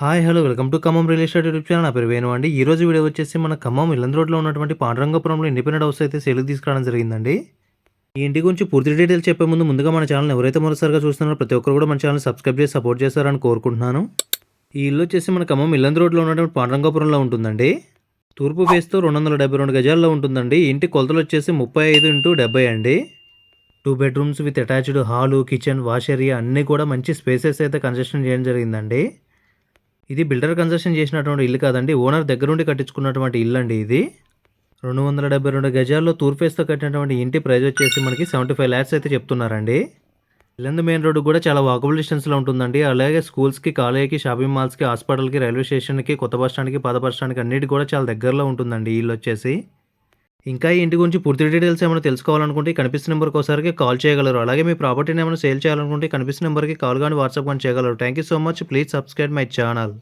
Hi hello welcome to Khammam real estate YouTube channel. నా పేరు వేణు అండి. ఈ రోజు వీడియో వచ్చేసి మన ఖమ్మం ఇల్లందు రోడ్లో ఉన్నటువంటి పాండురంగపురంలో ఇండిపెండెంట్ హౌస్ అయితే సేల్కి తీసుకురావడం జరిగిందండి. ఈ ఇంటి గురించి పూర్తి డీటెయిల్స్ చెప్పే ముందుగా మన ఛానల్ ఎవరైతే మొదటిసారిగా చూస్తున్నారో ప్రతి ఒక్కరు కూడా మన ఛానల్ సబ్స్క్రైబ్ చేసి సపోర్ట్ చేస్తారని కోరుకుంటున్నాను. ఈ ఇల్లు వచ్చేసి మన ఖమ్మం ఇల్లందు రోడ్లో ఉన్నటువంటి పాండురంగపురంలో ఉంటుందండి. తూర్పు ఫేస్తో 272 గజాల్లో ఉంటుందండి. ఇంటి కొలతలు వచ్చేసి 35x70 అండి. 2 bedrooms with attached hall, kitchen, wash area అన్నీ కూడా మంచి స్పేసెస్ అయితే కన్స్ట్రక్షన్ చేయడం జరిగిందండి. ఇది బిల్డర్ కన్స్ట్రక్షన్ చేసినటువంటి ఇల్లు కాదండి, ఓనర్ దగ్గరుండి కట్టించుకున్నటువంటి ఇల్లు అండి. ఇది 272 గజాల్లో తూర్ఫేస్తో కట్టినటువంటి ఇంటి ప్రైస్ వచ్చేసి మనకి 75 lakhs అయితే చెప్తున్నారండి. ఇల్లందు మెయిన్ రోడ్డు కూడా చాలా వాకబుల్ డిస్టెన్స్లో ఉంటుందండి. అలాగే స్కూల్స్కి, కాలేజీకి, షాపింగ్ మాల్స్కి, హాస్పిటల్కి, రైల్వే స్టేషన్కి, కొత్త బస్ స్టాండ్కి, పాత బస్ స్టాండ్కి అన్నిటికీ కూడా చాలా దగ్గరలో ఉంటుందండి ఈ ఇల్లు వచ్చేసి. ఇంకా ఈ ఇంటి గురించి పూర్తి డీటెయిల్స్ ఏమైనా తెలుసుకోవాలనుకుంటే కనిపిస్తున్న నెంబర్కి ఒకసారికి కాల్ చేయగలరు. అలాగే మీ ప్రాపర్టీని ఏమైనా సేల్ చేయాలనుకుంటే కనిపిస్తున్న నెంబర్కి కాల్ కానీ వాట్సాప్ కానీ చేయగలరు. Thank you so much. Please subscribe my channel.